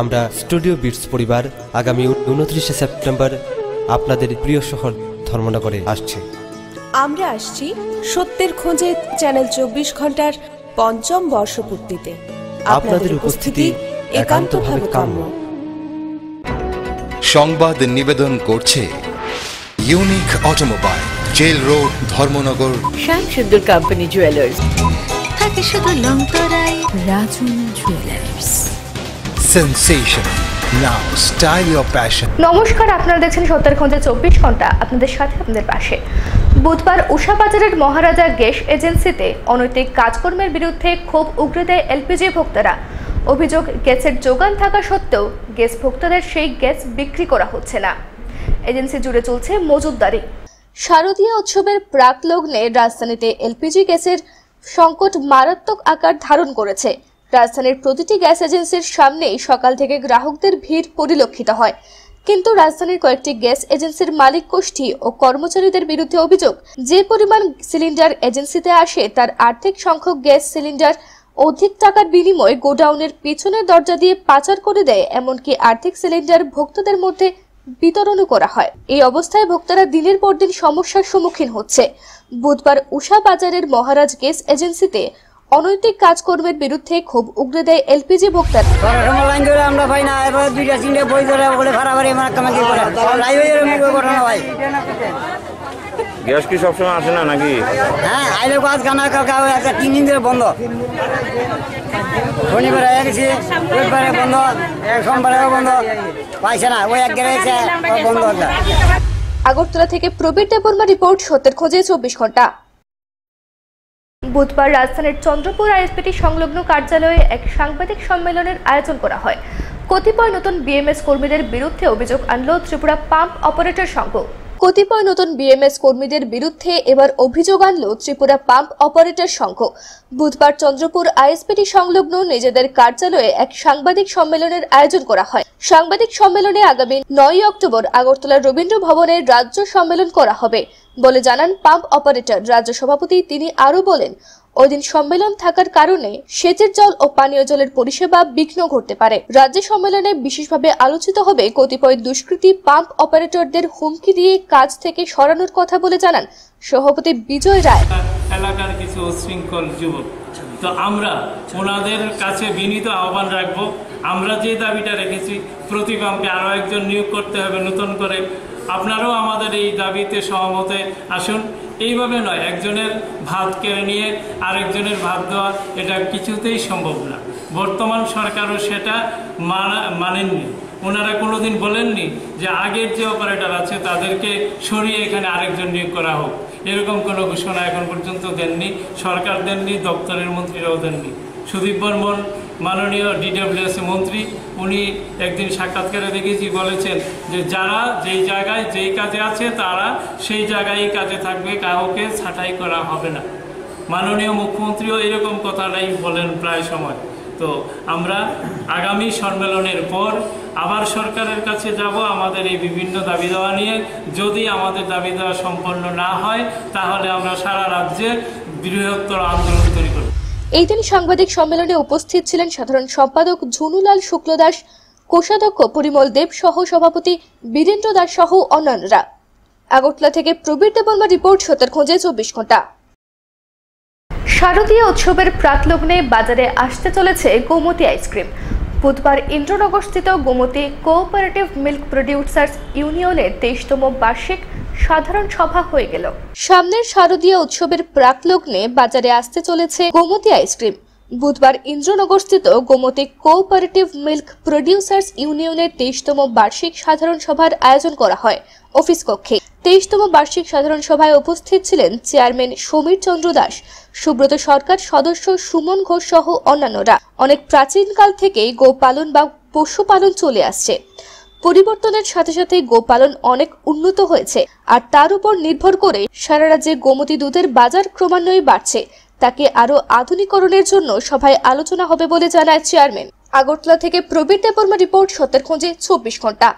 আমরা studio bits পরিবার আগামী 29 সেপ্টেম্বর আপনাদের প্রিয় শহর ধর্মনগরে আসছে। আমরা আসছি সত্যের খোঁজে চ্যানেল 24 ঘন্টার ৫ম বর্ষপূর্তিতে। আপনাদের উপস্থিতি একান্তভাবে কাম্য। সংবাদ নিবেদন করছে unique automobile, jail road, Dharmanagar. Shamsuddur company jewellers থাকে শুধু লংতরাই রাজুন jewellers. Sensation now, style your passion. নমস্কার, আপনারা দেখছেন সত্যের খোঁজে 24 ঘন্টা, আপনাদের সাথে আপনাদের পাশে। বুধবার উষাবাজারের মহারাজা গ্যাস এজেন্সিতে অনৈতিক কাজকর্মের বিরুদ্ধে ক্ষোভ উগরে দেয় এলপিজি ভোক্তারা। অভিযোগ, গ্যাসের যোগান থাকা সত্ত্বেও গ্যাস ভোক্তাদের সেই গ্যাস বিক্রি করা হচ্ছে না। এজেন্সি জুড়ে চলছে মজুতদারি। শারদীয় উৎসবের প্রাক লগ্নে রাজধানীতে এলপিজি গ্যাসের সংকট মারাত্মক আকার ধারণ করেছে। রাজধানীর প্রতিটি গ্যাস এজেন্সির সামনেই সকাল থেকে গ্রাহকদের ভিড় পরিলক্ষিত হয়। কিন্তু রাজধানীর কয়েকটি গ্যাস এজেন্সির মালিক গোষ্ঠী ও কর্মচারীদের বিরুদ্ধে অভিযোগ, যে পরিমাণ সিলিন্ডার এজেন্সিতে আসে তার আর্ধেক সংখ্যক গ্যাস সিলিন্ডার অধিক টাকার বিনিময়ে গোডাউনের পিছনের দরজা দিয়ে পাচার করে দেয়, এমনকি আর্ধেক সিলিন্ডার ভোক্তাদের মধ্যে বিতরণও করা হয়। এই অবস্থায় ভোক্তারা দিনের পর দিন সমস্যার সম্মুখীন হচ্ছে। বুধবার উষা বাজারের মহারাজ গ্যাস এজেন্সিতে অনৈতিক কাজকর্মের বিরুদ্ধে ক্ষোভ উগরে দেয় এলপিজি ভোক্তারা। গ্যাস কি সবসময় আসে না নাকি? হ্যাঁ, আইলে কাজ গানা কালকে 3 দিন ধরে বন্ধ। শনিবারে গেছি, রবিবারে বন্ধ, সোমবারে বন্ধ, পাইছে না, ওই এক গেছে বন্ধ। আগরতলা থেকে প্রবীর দেববর্মা রিপোর্ট, সত্যের খোঁজে 24 ঘন্টা। বুধবার রাজধানীর চন্দ্রপুর আইএসপিটি সংলগ্ন কার্যালয়ে এক সাংবাদিক সম্মেলনের আয়োজন করা হয়। কতিপয় নতুন বিএমএস কর্মীদের বিরুদ্ধে অভিযোগ আনল ত্রিপুরা পাম্প অপারেটর সংঘ। কতিপয় নতুন বিএমএস কর্মীদের বিরুদ্ধে এবার অভিযোগ আনল ত্রিপুরা পাম্প অপারেটর সংঘ। বুধবার চন্দ্রপুর আইএসপিটি সংলগ্ন নিজেদের কার্যালয়ে এক সাংবাদিক সম্মেলনের আয়োজন করা হয়। সাংবাদিক সম্মেলনে আগামী 9 অক্টোবর আগরতলার রবীন্দ্র ভবনে রাজ্য সম্মেলন করা হবে বলে জানান পাম্প অপারেটর রাজ্য সভাপতি। তিনি আরো বলেন, ওই দিন সম্মেলন থাকার কারণে সেচের জল ও পানীয় জলের পরিষেবা বিঘ্ন ঘটতে পারে। রাজ্য সম্মেলনে বিশেষভাবে আলোচিত হবে কতিপয় দুষ্কৃতী পাম্প অপারেটরদের হুমকি দিয়ে কাজ থেকে সরানোর কথা বলে জানান সভাপতি বিজয় রায়। এলাকার কিছু উচ্ছৃঙ্খল যুবক, তো আমরা ওনাদের কাছে বিনীত আহ্বান রাখবো, আমরা যে দাবিটা রেখেছি প্রতি পাম্পে আরও একজন নিয়োগ করতে হবে নতুন করে। আপনারাও আমাদের এই দাবিতে সহমতে আসুন। এইভাবে নয়, একজনের ভাত কেড়ে নিয়ে আরেকজনের ভাত দেওয়া, এটা কিছুতেই সম্ভব না। বর্তমান সরকারও সেটা মানেননি। ওনারা কোনোদিন বলেননি যে আগের যে অপারেটর আছে তাদেরকে সরিয়ে এখানে আরেকজন নিয়োগ করা হোক। এরকম কোনো ঘোষণা এখন পর্যন্ত দেননি, সরকার দেননি, দপ্তরের মন্ত্রীরাও দেননি। সুদীপ বর্মন মাননীয় ডিডব্লিউএস মন্ত্রী, উনি একদিন সাক্ষাৎকারে দেখেছি, বলেছেন যে যারা যেই জায়গায় যেই কাজে আছে তারা সেই জায়গায় কাজে থাকবে, কাউকে ছাঁটাই করা হবে না। মাননীয় মুখ্যমন্ত্রীও এরকম কথাটাই বলেন প্রায় সময়। তো আমরা আগামী সম্মেলনের পর আবার সরকারের কাছে যাব আমাদের এই বিভিন্ন দাবি দেওয়া নিয়ে। যদি আমাদের দাবি দেওয়া সম্পন্ন না হয় তাহলে আমরা সারা রাজ্যে বৃহত্তর আন্দোলন তৈরি করব। এই দিন সাংবাদিক সম্মেলনে উপস্থিত ছিলেন সাধারণ সম্পাদক ঝুনুলাল শুক্লদাস, কোষাধ্যক্ষ পরিমল দেব সহ সভাপতি বীরেন্দ্র দাস সহ অন্যান্যরা। আগরতলা থেকে প্রবীর দেববর্মা রিপোর্ট, সত্যের খোঁজে 24 ঘন্টা। শারদীয় উৎসবের প্রাকলগ্নে বাজারে আসতে চলেছে গোমতী আইসক্রিম। বুধবার ইন্দ্রনগরস্থিত গোমতী কোঅপারেটিভ মিল্ক প্রডিউসার্স ইউনিয়নের 23তম বার্ষিক সাধারণ সভা হয়ে গেল। সামনের শারদীয় উৎসবের প্রাকলগ্নে বাজারে আসতে চলেছে গোমতী আইসক্রিম। বুধবার ইন্দ্রনগরস্থিত গোমতী কোঅপারেটিভ মিল্ক প্রডিউসার্স ইউনিয়নের 23তম বার্ষিক সাধারণ সভার আয়োজন করা হয় অফিস কক্ষে। 23তম বার্ষিক সাধারণ সভায় উপস্থিত ছিলেন চেয়ারম্যান সমীর চন্দ্র দাস, সুব্রত সরকার, সদস্য সুমন ঘোষ সহ অন্যান্যরা। অনেক প্রাচীনকাল থেকেই গোপালন বা পশুপালন চলে আসছে। পরিবর্তনের সাথে সাথে গোপালন অনেক উন্নত হয়েছে, আর তার উপর নির্ভর করে সারা রাজ্যে গোমতী দুধের বাজার ক্রমান্বয়ে বাড়ছে। তাকে আরো আধুনিকরণের জন্য সভায় আলোচনা হবে বলে জানায় চেয়ারম্যান। আগরতলা থেকে প্রবীর দেববর্মা রিপোর্ট, সত্যের খোঁজে 24 ঘন্টা।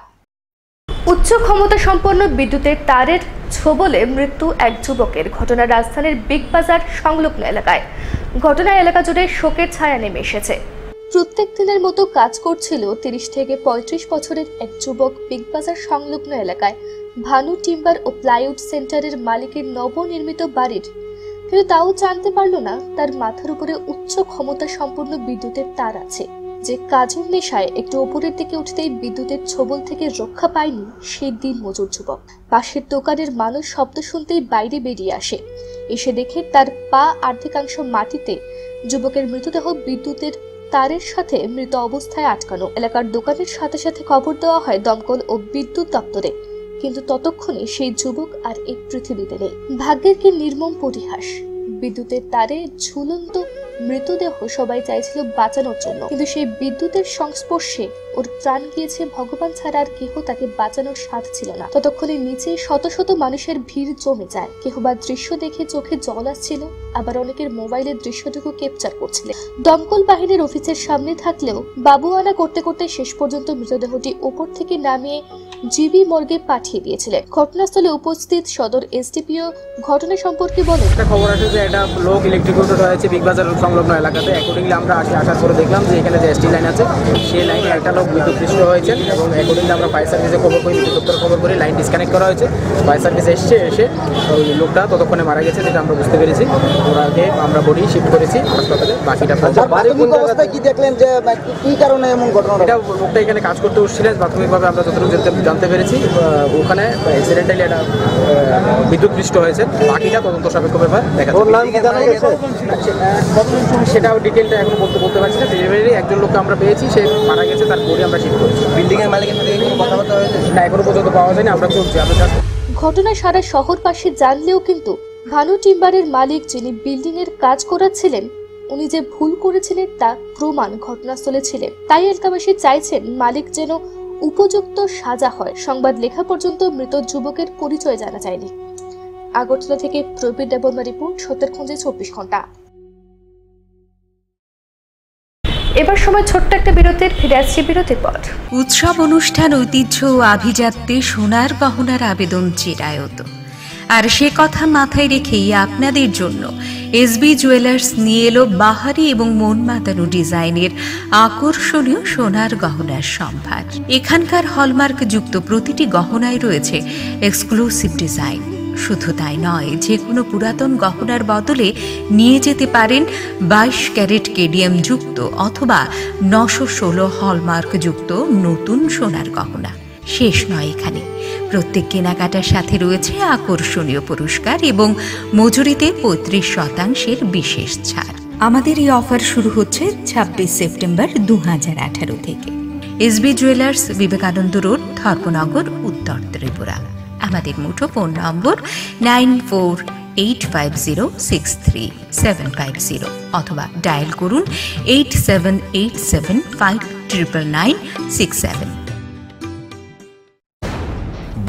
উচ্চ ক্ষমতা সম্পন্ন বিদ্যুতের তারের ছোবলে মৃত্যু এক যুবকের। ঘটনা রাজধানীর বিগ বাজার সংলগ্ন এলাকায়। ঘটনা এলাকা জুড়ে শোকের ছায়া নেমে এসেছে। প্রত্যেক দিনের মতো কাজ করছিল 30 থেকে 35 বছরের এক যুবক বিগ বাজার সংলগ্ন এলাকায় ভানু টিম্বার ও প্লাইউড সেন্টারের মালিকের নবনির্মিত বাড়ির। কিন্তু তাও জানতে পারল না তার মাথার উপরে উচ্চ ক্ষমতা সম্পন্ন বিদ্যুতের তার আছে, যে কাজের নেশায় একটু উপরের দিকে উঠতেই বিদ্যুতের ছোবল থেকে রক্ষা পায়নি সেই দিন মজুর যুবক। পাশের দোকানের মানুষ শব্দ শুনতেই বাইরে বেরিয়ে আসে, এসে দেখে তার পা অর্ধেকাংশ মাটিতে, যুবকের মৃতদেহ বিদ্যুতের তারের সাথে মৃত অবস্থায় আটকানো। এলাকার দোকানের সাথে সাথে খবর দেওয়া হয় দমকল ও বিদ্যুৎ দপ্তরে, কিন্তু ততক্ষণে সেই যুবক আর এই পৃথিবীতে নেই। ভাগ্যের কি নির্মম পরিহাস! বিদ্যুতের তারে ঝুলন্ত মৃতদেহ সবাই চাইছিল বাঁচানোর জন্য, কিন্তু সেই বিদ্যুতের সংস্পর্শে ওর প্রাণ গিয়েছে, ভগবান ছাড়া আর কেহ তাকে বাঁচানোর সাথ ছিল না। ততক্ষণে নিচে শত শত মানুষের ভিড় জমে যায়। কেহ বা দৃশ্য দেখে চোখে জল আসছিল, আবার অনেকের মোবাইলের দৃশ্যটুকু ক্যাপচার করছিল। দমকল বাহিনীর অফিসের সামনে থাকলেও বাবুয়ানা করতে করতে শেষ পর্যন্ত মৃতদেহটি উপর থেকে নামিয়ে জিবি মর্গে পাঠিয়ে দিয়েছিলেন। ঘটনাস্থলে উপস্থিত সদর এসডিপিও ঘটনা সম্পর্কে বলেন, একটা খবর আছে যে একটা লোক ইলেকট্রিক হয়েছে বিগ বাজার সংলগ্ন এলাকাতে। অ্যাকর্ডিংলি আমরা আসার পরে দেখলাম যে এখানে যে এসটি লাইন আছে সেই লাইনে একটা লোক বিদ্যুৎপৃষ্ট হয়েছেন, এবং অ্যাকর্ডিংলি আমরা ফায়ার সার্ভিসে খবর করি, বিদ্যুৎ দপ্তরে খবর করি, লাইন ডিসকানেক্ট করা হয়েছে। ফায়ার সার্ভিস এসে ওই লোকটা ততক্ষণে মারা গেছে, যেটা আমরা বুঝতে পেরেছি। ওরাকে আমরা বডি শিফট করেছি হাসপাতালে। বাকিটা কি দেখলেন যে কি কারণে এমন ঘটনা? এটা লোকটা এখানে কাজ করতে উঠছিলেন, প্রাথমিকভাবে আমরা যতটুকু জানতে পেরেছি ওখানে অ্যাক্সিডেন্টালি একটা বিদ্যুৎপৃষ্ট হয়েছে। বাকিটা তদন্ত সাপেক্ষ ব্যাপার দেখা সেটা ডিটেলটা এখন বলতে পারছি না। ডেলিভারি একজন লোককে আমরা পেয়েছি, সে মারা গেছে, তার বডি আমরা শিফট করছি। বিল্ডিং এর মালিকের সাথে কথাবার্তা হয়েছে না, এখনো পর্যন্ত পাওয়া যায়নি, আমরা চলছি। ঘটনা সারা শহরবাসী জানলেও কিন্তু ভানু টিম্বারের মালিক, যিনি বিল্ডিং এর কাজ করাচ্ছিলেন, উনি যে ভুল করেছিলেন তা প্রমাণ ঘটনাস্থলে ছিলেন। তাই এলাকাবাসী চাইছেন মালিক যেন উপযুক্ত সাজা হয়। সংবাদ লেখা পর্যন্ত মৃত যুবকের পরিচয় জানা যায়নি। আগরতলা থেকে প্রবীর দেববর্মা রিপোর্ট, সত্যের খোঁজে 24 ঘন্টা। এবার সময় ছোট্ট একটা বিরতির, ফিরে আসছি বিরতির পর। উৎসব, অনুষ্ঠান, ঐতিহ্য ও আভিজাত্যে সোনার গহনার আবেদন চিরায়ত। আর সে কথা মাথায় রেখেই আপনাদের জন্য এসবি জুয়েলার্স নিয়ে এলো বাহারি এবং মন মাতানো ডিজাইনের আকর্ষণীয় সোনার গহনার সম্ভার। এখানকার হলমার্ক যুক্ত প্রতিটি গহনায় রয়েছে এক্সক্লুসিভ ডিজাইন। শুধু তাই নয়, যে কোনো পুরাতন গহনার বদলে নিয়ে যেতে পারেন 22 ক্যারেট কেডিএম যুক্ত অথবা 916 হলমার্ক যুক্ত নতুন সোনার গহনা। শেষ নয় এখানে, প্রত্যেক কেনাকাটার সাথে রয়েছে আকর্ষণীয় পুরস্কার এবং মজুরিতে 35% বিশেষ ছাড়। আমাদের এই অফার শুরু হচ্ছে 26 সেপ্টেম্বর 2018 থেকে। SB jewellers, Vivekananda road, Dharmanagar, উত্তর ত্রিপুরা। আমাদের মুঠো ফোন নম্বর 9485063750 অথবা ডায়াল করুন 8787599967।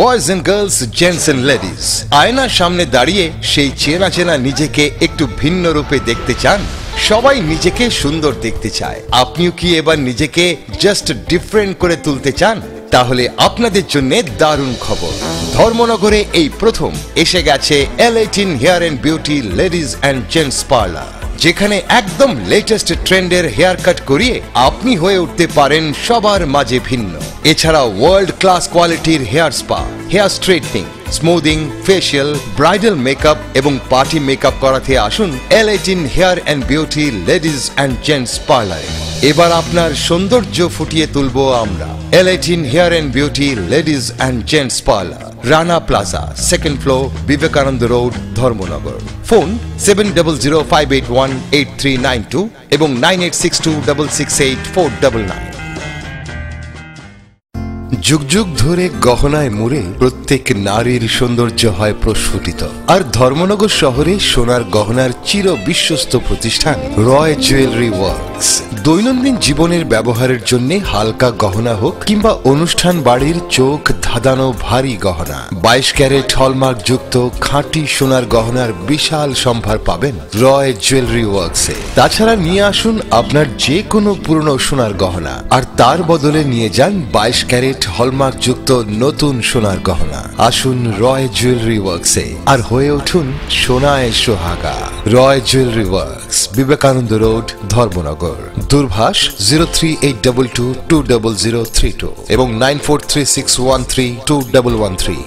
Boys and girls, gents and ladies, আয়নার সামনে দাঁড়িয়ে সেই চেনা চেনা নিজেকে একটু ভিন্ন রূপে দেখতে চান? সবাই নিজেকে সুন্দর দেখতে চায়। আপনিও কি এবার নিজেকে জাস্ট ডিফারেন্ট করে তুলতে চান? তাহলে আপনাদের জন্য দারুণ খবর। ধর্মনগরে এই প্রথম এসে গেছে L18 hair and beauty ladies and gents parlour, যেখানে একদম লেটেস্ট ট্রেন্ডের হেয়ার কাট করিয়ে আপনি হয়ে উঠতে পারেন সবার মাঝে ভিন্ন। এছাড়া ওয়ার্ল্ড ক্লাস কোয়ালিটির hair spa, hair straightening, smoothing, facial, bridal makeup এবং পার্টি মেকআপ করাতে আসুন L18 hair and beauty ladies and gents পার্লারে। এবার আপনার সৌন্দর্য ফুটিয়ে তুলবো আমরা। L18 hair and beauty ladies and gents parlour, Rana plaza, 2nd floor, Vivekananda road, Dharmanagar. Phone 7005818392 এবং 9862668499। যুগ যুগ ধরে গহনায় মুড়ে প্রত্যেক নারীর সৌন্দর্য হয় প্রস্ফুটিত। আর ধর্মনগর শহরে সোনার গহনার চির বিশ্বস্ত প্রতিষ্ঠান রয় জুয়েলারি ওয়ার্কস। দৈনন্দিন জীবনের ব্যবহারের জন্য হালকা গহনা হোক কিংবা অনুষ্ঠান বাড়ির চোখ ধাঁধানো ভারী গহনা, 22 ক্যারেট হলমার্ক যুক্ত খাঁটি সোনার গহনার বিশাল সম্ভার পাবেন রয় জুয়েলারি ওয়ার্কসে। তাছাড়া নিয়ে আসুন আপনার যে কোনো পুরনো সোনার গহনা, আর তার বদলে নিয়ে যান 22 ক্যারেট হলমার্ক যুক্ত নতুন সোনার গহনা। আসুন রয় জুয়েলারি ওয়ার্কসে আর হয়ে উঠুন সোনায় সোহাগা। Roy jewellery works, Vivekananda road, Dharmanagar. দূরভাষ 0382220032 এবং 9436132113।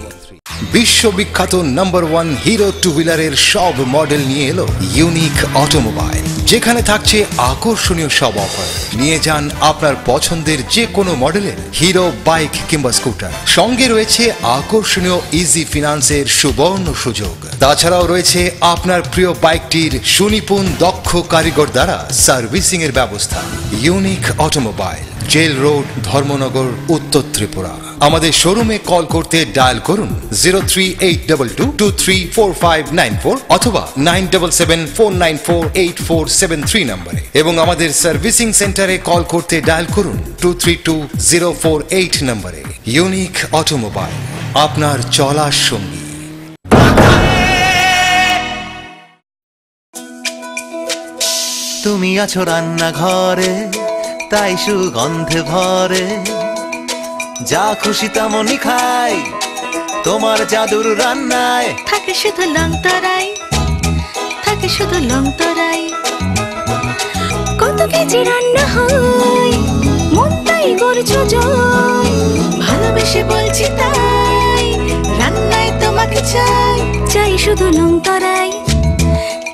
বিশ্ববিখ্যাত নাম্বার 1 হিরো টু হুইলারের সব মডেল নিয়ে এলো ইউনিক অটোমোবাইল, যেখানে থাকছে আকর্ষণীয় সব অফার। নিয়ে যান আপনার পছন্দের যে কোনো মডেলের হিরো বাইক কিংবা স্কুটার। সঙ্গে রয়েছে আকর্ষণীয় ইজি ফিনান্সের সুবর্ণ সুযোগ। তাছাড়াও রয়েছে আপনার প্রিয় বাইকটির সুনিপুণ দক্ষ কারিগর দ্বারা সার্ভিসিং এর ব্যবস্থা। Unique automobile, jail road, Dharmanagar, উত্তর ত্রিপুরা। আমাদের শোরুমে কল করতে ডায়াল করুন 0382234594 অথবা 9774948473 নম্বরে, এবং আমাদের সার্ভিসিং সেন্টারে কল করতে ডায়াল করুন 232048 নম্বরে। ইউনিক অটোমোবাইল, আপনার চলার সঙ্গী। তুমি আছো রান্নাঘরে, তাই সুগন্ধে ভরে, যা খুশি তেমনই খাই তোমার জাদুর রান্নায়। থাকে শুধু লং তরাই, থাকে শুধু লং তরাই, কত কেজি রান্না হয় মন তাই করছো জয়। ভালোবেসে বলছি তাই, রান্নায় তোমাকে চাই, চাই শুধু লং তরাই,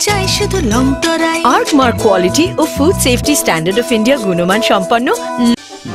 চাই শুধু লং তরাই। আর্টমার্ক কোয়ালিটি ও food safety standard of India গুণমান সম্পন্ন।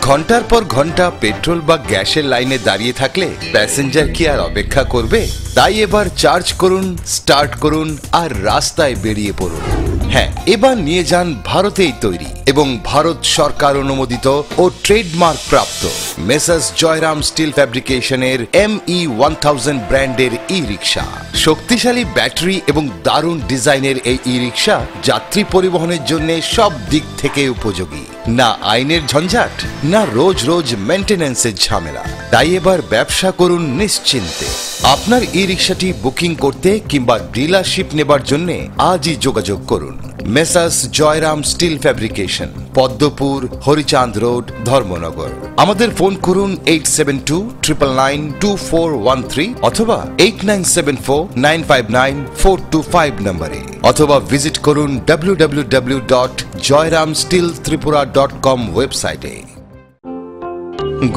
ঘন্টার পর ঘন্টা পেট্রোল বা গ্যাসের লাইনে দাঁড়িয়ে থাকলে প্যাসেঞ্জার কি আর অপেক্ষা করবে? তাই এবার চার্জ করুন, স্টার্ট করুন আর রাস্তায় বেরিয়ে পড়ুন। হ্যাঁ, এবার নিয়ে যান ভারতেই তৈরি এবং ভারত সরকার অনুমোদিত ও ট্রেডমার্ক প্রাপ্ত মেসার্স জয়রাম স্টিল ফ্যাব্রিকেশনের ME1000 ব্র্যান্ডের ই রিক্সা। শক্তিশালী ব্যাটারি এবং দারুণ ডিজাইনের এই ই রিক্সা যাত্রী পরিবহনের জন্য সব দিক থেকে উপযোগী। না আইনের ঝঞ্ঝাট, না রোজ রোজ মেইনটেনেন্সের ঝামেলা। তাই এবার ব্যবসা করুন নিশ্চিন্তে। আপনার ই রিক্সাটি বুকিং করতে কিংবা ডিলারশিপ নেবার জন্য আজই যোগাযোগ করুন। Messrs Jayram steel fabrication, Padmapur, Harichand road, Dharmanagar. আমাদের ফোন করুন 8729992413 অথবা 8974959425 নম্বরে, অথবা ভিজিট করুন www.joyramsteeltripura.com ওয়েবসাইটে।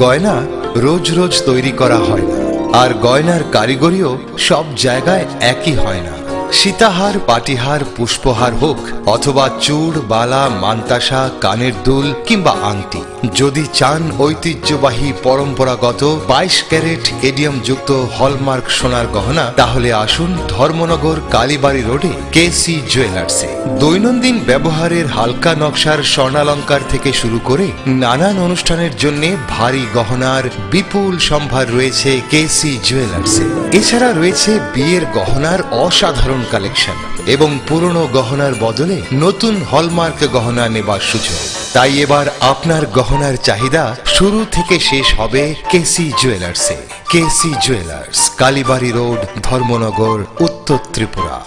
গয়না রোজ রোজ তৈরি করা হয় না, আর গয়নার কারিগরিও সব জায়গায় একই হয় না। সীতাহার, পাটিহার, পুষ্পহার হোক অথবা চূড়, বালা, মান্তাসা, কানের দুল কিংবা আংটি, যদি চান ঐতিহ্যবাহী পরম্পরাগত 22 ক্যারেট এডিয়াম যুক্ত হলমার্ক সোনার গহনা, তাহলে আসুন ধর্মনগর কালীবাড়ি রোডে কেসি জুয়েলার্সে। দৈনন্দিন ব্যবহারের হালকা নকশার স্বর্ণালঙ্কার থেকে শুরু করে নানান অনুষ্ঠানের জন্য ভারী গহনার বিপুল সম্ভার রয়েছে কেসি জুয়েলার্সে। এছাড়া রয়েছে বিয়ের গহনার অসাধারণ কালেকশন এবং পুরনো গহনার বদলে নতুন হলমার্ক গহনা নেবার সুযোগ। তাই এবার আপনার গহনার চাহিদা শুরু থেকে শেষ হবে কেসি জুয়েলার্সে। কেসি জুয়েলার্স, কালীবাড়ি রোড, ধর্মনগর, উত্তর ত্রিপুরা।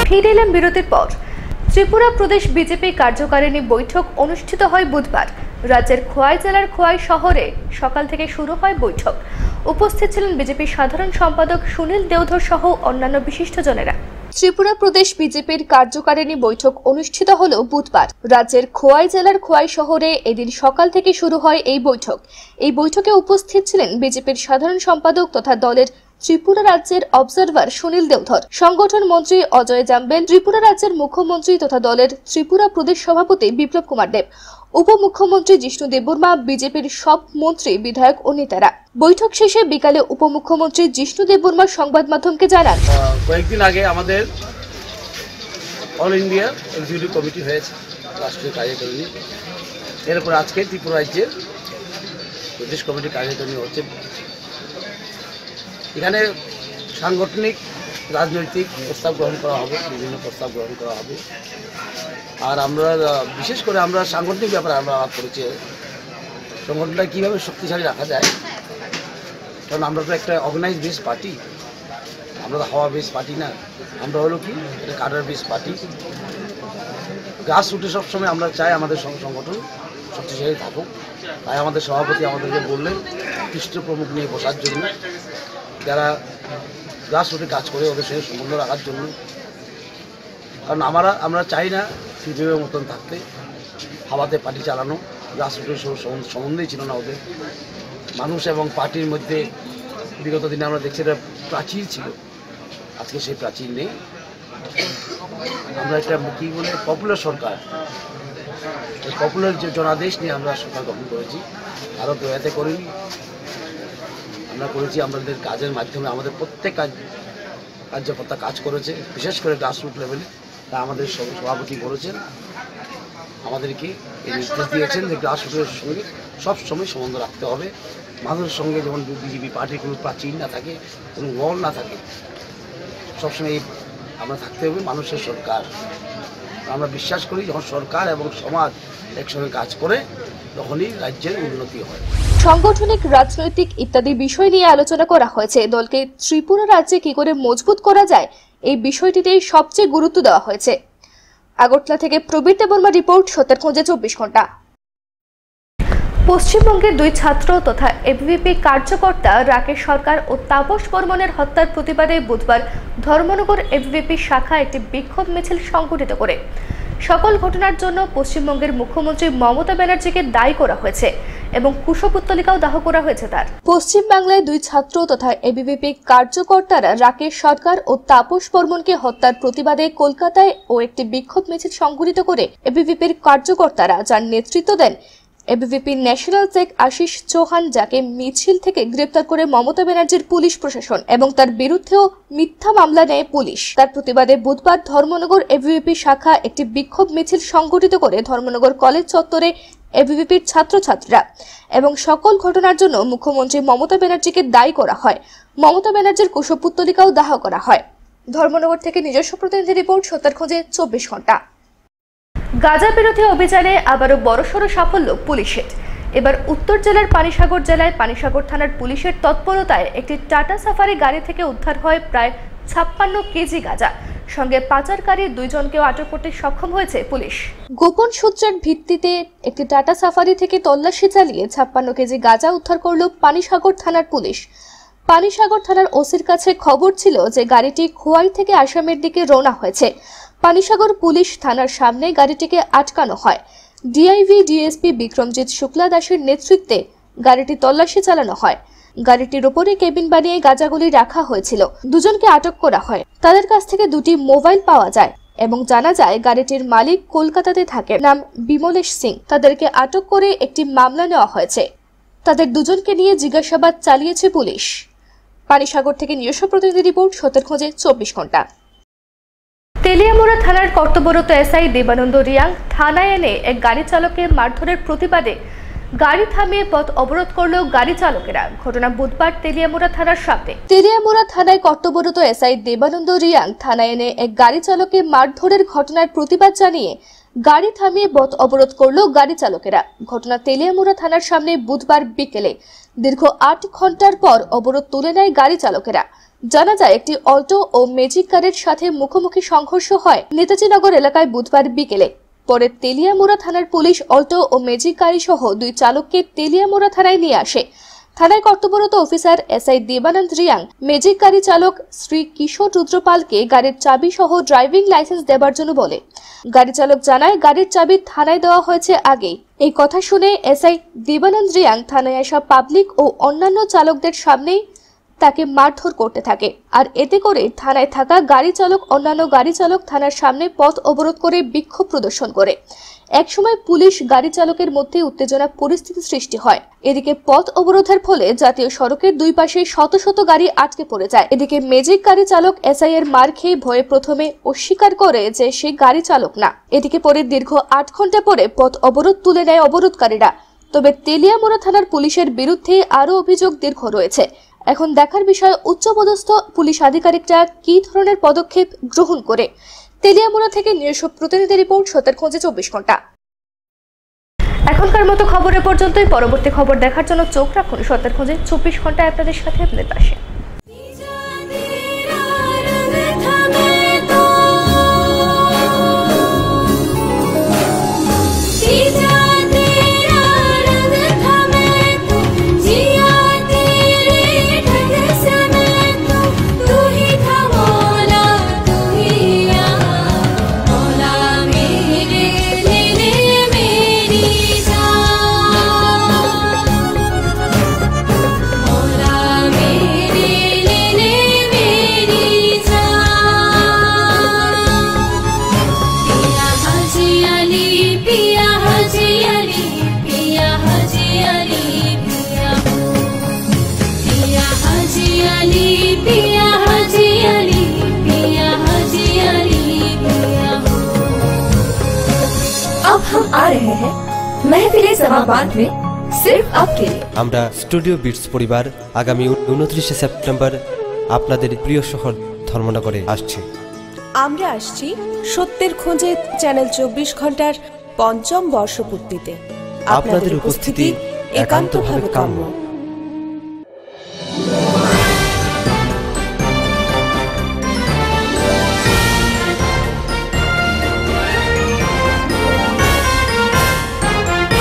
ফিরে এলাম বিরতির পর। ত্রিপুরা প্রদেশ বিজেপি কার্যকারিণী বৈঠক অনুষ্ঠিত হয় বুধবার। রাজ্যের খোয়াই জেলার খোয়াই শহরে সকাল থেকে শুরু হয় বৈঠক। উপস্থিত ছিলেন বিজেপির সাধারণ সম্পাদক সুনীল দেওধর সহ অন্যান্য বিশিষ্টজনেরা। ত্রিপুরা প্রদেশ বিজেপির কার্যকারিণী বৈঠক অনুষ্ঠিত হলো বুধবার। রাজ্যের খোয়াই জেলার খোয়াই শহরে এদিন সকাল থেকে শুরু হয় এই বৈঠক। এই বৈঠকে উপস্থিত ছিলেন বিজেপির সাধারণ সম্পাদক তথা দলের ত্রিপুরা রাজ্যের অবজারভার সুনীল দেওধর, সংগঠন মন্ত্রী অজয় জাম্বেল, ত্রিপুরা রাজ্যের মুখ্যমন্ত্রী তথা দলের ত্রিপুরা প্রদেশ সভাপতি বিপ্লব কুমার দেব, উপমুখ্যমন্ত্রী জিষ্ণু দেববর্মা, বিজেপির সব মন্ত্রী, বিধায়ক ও নেতারা। বৈঠক শেষে বিকালে উপমুখ্যমন্ত্রী জিষ্ণু দেববর্মা সংবাদ মাধ্যমকে জানান, কয়েকদিন আগে আমাদের অল ইন্ডিয়া এক্সিকিউটিভ কমিটি হয়েছে, রাষ্ট্রীয় কার্যকারিণী। এরপর আজকে ত্রিপুরা রাজ্যের প্রদেশ কমিটি কার্যকারিণী হচ্ছে। এখানে সাংগঠনিক রাজনৈতিক প্রস্তাব গ্রহণ করা হবে, বিভিন্ন প্রস্তাব গ্রহণ করা হবে। আর আমরা বিশেষ করে আমরা সাংগঠনিক ব্যাপারে আমরা আলাপ করেছি, সংগঠনটা কীভাবে শক্তিশালী রাখা যায়। কারণ আমরা তো একটা অর্গানাইজ বেস পার্টি, আমরা তো হাওয়া বেস পার্টি না, আমরা হলো কি এটা কাডার বেস পার্টি। গ্রাস রুটে সবসময় আমরা চাই আমাদের সংগঠন শক্তিশালী থাকুক। তাই আমাদের সভাপতি আমাদেরকে বললেন খ্রিস্ট প্রমুখ নিয়ে বসার জন্য, যারা গ্রাস রুটে কাজ করে ওদের সঙ্গে সম্বন্ধ রাখার জন্য। কারণ আমরা চাই না সিপিএমের মতন থাকতে, হাওয়াতে পার্টি চালানো। গ্রাস রুটের সম্বন্ধেই ছিল না ওদের। মানুষ এবং পার্টির মধ্যে বিগত দিনে আমরা দেখছি এটা প্রাচীর ছিল, আজকে সেই প্রাচীর নেই। আমরা একটা কী বলে পপুলার সরকার, পপুলার যে জনাদেশ নিয়ে আমরা সরকার গঠন করেছি। আরও দয়াতে করিনি, আমরা করেছি আমাদের কাজের মাধ্যমে। আমাদের প্রত্যেক কার্যকর্তা কাজ করেছে, বিশেষ করে গ্রাসরুট লেভেলে। তা আমাদের সভাপতি বলেছেন, আমাদেরকে এই নির্দেশ দিয়েছেন যে গ্রাসরুটের সঙ্গে সবসময় সম্বন্ধ রাখতে হবে। মানুষের সঙ্গে যেমন বিজেপি পার্টির কোনো প্রাচীর না থাকে, কোনো ওয়াল না থাকে, সবসময় আমরা থাকতে হবে মানুষের সরকার। আমরা বিশ্বাস করি যখন সরকার এবং সমাজ একসঙ্গে কাজ করে তখনই রাজ্যের উন্নতি হয়। সাংগঠনিক, রাজনৈতিক ইত্যাদি বিষয় নিয়ে আলোচনা করা হয়েছে। দলকে ত্রিপুরা রাজ্যে কি করে মজবুত করা যায় এই বিষয়টিতেই সবচেয়ে গুরুত্ব দেওয়া হয়েছে। আগরতলা থেকে প্রবীর দেববর্মা রিপোর্ট, সত্যের খোঁজে 24 ঘন্টা। পশ্চিমবঙ্গের দুই ছাত্র তথা এবিভিপি কার্যকর্তা রাকেশ সরকার ও তাপস বর্মনের হত্যার প্রতিবাদে বুধবার ধর্মনগর এবিভিপি শাখা একটি বিক্ষোভ মিছিল সংগঠিত করে সকল ঘটনার জন্য পশ্চিমবঙ্গের মুখ্যমন্ত্রী মমতা ব্যানার্জিকে দায়ী করা হয়েছে এবং কুশপুত্তলিকাও দাহ করা হয়েছে তার। পশ্চিমবাংলায় দুই ছাত্র তথা এবিভিপি কার্যকর্তারা রাকেশ সরকার ও তাপস বর্মনকে হত্যার প্রতিবাদে কলকাতায় ও একটি বিক্ষোভ মিছিল সংগঠিত করে এবিভিপির কার্যকর্তারা, যার নেতৃত্ব দেন এবিভিপি ন্যাশনাল চেক আশিস চৌহান, যাকে মিছিল থেকে গ্রেপ্তার করে মমতা ব্যানার্জির পুলিশ প্রশাসন এবং তার বিরুদ্ধেও মিথ্যা মামলা নেয় পুলিশ। তার প্রতিবাদে বুধবার ধর্মনগর এবিভিপি শাখা একটি বিক্ষোভ মিছিল সংগঠিত করে ধর্মনগর কলেজ চত্বরে এবিভিপির ছাত্রছাত্রীরা এবং সকল ঘটনার জন্য মুখ্যমন্ত্রী মমতা ব্যানার্জিকে দায়ী করা হয়। মমতা ব্যানার্জির কুশপুত্তলিকাও দাহ করা হয়। ধর্মনগর থেকে নিজস্ব প্রতিনিধি রিপোর্ট, সত্যের খোঁজে 24 ঘন্টা। গাঁজা বিরোধী অভিযানে আবারও বড়সড় সাফল্য পুলিশের। এবার উত্তর জেলার পানিসাগর জেলায় পানিসাগর থানার পুলিশের তৎপরতায় একটি টাটা সাফারি গাড়ি থেকে উদ্ধার হয় প্রায় 56 কেজি গাঁজা। সঙ্গে পাচারকারী 2 জনকেও আটক করতে সক্ষম হয়েছে পুলিশ। গোপন সূত্রের ভিত্তিতে একটি টাটা সাফারি থেকে তল্লাশি চালিয়ে 56 কেজি গাঁজা উদ্ধার করল পানিসাগর থানার পুলিশ। পানিসাগর থানার ওসির কাছে খবর ছিল যে গাড়িটি খোয়াই থেকে আসামের দিকে রওনা হয়েছে। পানিসাগর পুলিশ থানার সামনে গাড়িটিকে আটকানো হয়। ডিআইভি ডিএসপি বিক্রমজিৎ শুক্লা দাসের নেতৃত্বে গাড়িটি তল্লাশি চালানো হয়। গাড়িটির উপরে কেবিন বানিয়ে গাঁজাগুলি রাখা হয়েছিল। 2 জনকে আটক করা হয়। তাদের কাছ থেকে 2টি মোবাইল পাওয়া যায় এবং জানা যায় গাড়িটির মালিক কলকাতাতে থাকে, নাম বিমলেশ সিং। তাদেরকে আটক করে একটি মামলা নেওয়া হয়েছে। তাদের 2 জনকে নিয়ে জিজ্ঞাসাবাদ চালিয়েছে পুলিশ। পানিসাগর থেকে নিজস্ব প্রতিনিধি রিপোর্ট, সত্যের খোঁজে 24 ঘন্টা। তেলিয়ামুড়া থানার কর্তব্যরত এসআই দেবানন্দ রিয়াং থানায় এনে এক গাড়ি চালককে মারধরের প্রতিবাদে গাড়ি থামিয়ে পথ অবরোধ করল গাড়ি চালকেরা। ঘটনা বুধবার তেলিয়ামুড়া থানার সামনে। তেলিয়ামুড়া থানায় কর্তব্যরত এসআই দেবানন্দ রিয়াং থানায় এনে এক গাড়ি চালককে মারধরের ঘটনার প্রতিবাদ জানিয়ে গাড়ি থামিয়ে পথ অবরোধ করল গাড়ি চালকেরা। ঘটনা তেলিয়ামুড়া থানার সামনে বুধবার বিকেলে। দীর্ঘ 8 ঘন্টার পর অবরোধ তুলে নেয় গাড়ি চালকেরা। জানা যায় একটি অল্টো ও ম্যাজিক কারের সাথে মুখোমুখি সংঘর্ষ হয় নেতাজিনগর এলাকায় বুধবার বিকেলে। পরে তেলিয়ামুড়া থানার পুলিশ অল্টো ও ম্যাজিক গাড়ি সহ 2 চালককে তেলিয়ামুড়া থানায় নিয়ে আসে। থানায় কর্তব্যরত officer SI Debananda Reang magic গাড়ি চালক শ্রী কিশোর রুদ্রপালকে গাড়ির চাবি সহ ড্রাইভিং লাইসেন্স দেবার জন্য বলে। গাড়ি চালক জানায় গাড়ির চাবি থানায় দেওয়া হয়েছে আগেই। এই কথা শুনে এসআই দেবানন্দ রিয়াং থানায় আসা পাবলিক ও অন্যান্য চালকদের সামনেই তাকে মারধর করতে থাকে। আর এতে করে থানায় থাকা গাড়ি চালক, অন্যান্য গাড়ি চালক থানার সামনে পথ অবরোধ করে বিক্ষোভ প্রদর্শন করে। একসময় পুলিশ গাড়ি চালকের মধ্যে উত্তেজনা পরিস্থিতি সৃষ্টি হয়। এদিকে পথ অবরোধের ফলে জাতীয় সড়কের 2 পাশে শত শত গাড়ি আটকে পড়ে যায়। এদিকে ম্যাজিক গাড়ি চালক এসআই এর মার খেয়ে ভয়ে প্রথমে অস্বীকার করে যে সে গাড়ি চালক না। এদিকে পরে দীর্ঘ 8 ঘন্টা পরে পথ অবরোধ তুলে নেয় অবরোধকারীরা। তবে তেলিয়ামুড়া থানার পুলিশের বিরুদ্ধে আরও অভিযোগ দীর্ঘ রয়েছে। এখন দেখার বিষয় উচ্চপদস্থ পুলিশ আধিকারিকরা কি ধরনের পদক্ষেপ গ্রহণ করে। তেলিয়ামুড়া থেকে নিজস্ব প্রতিনিধি রিপোর্ট, সত্যের খোঁজে 24 ঘন্টা। এখনকার মতো খবরের পর্যন্তই। পরবর্তী খবর দেখার জন্য চোখ রাখুন সত্যের খোঁজে 24 ঘন্টা আপনাদের সাথে আপনাদের পাশে। फैजाबाद में सिर्फ आपके लिए। আমরা স্টুডিও বিটস পরিবার আগামী 29 সেপ্টেম্বর আপনাদের প্রিয় শহর ধর্মনগরে আসছে। আমরা আসছি সত্যের খোঁজে চ্যানেল 24 ঘন্টার ৫ম বর্ষপূর্তিতে। আপনাদের উপস্থিতি একান্তভাবে কাম্য।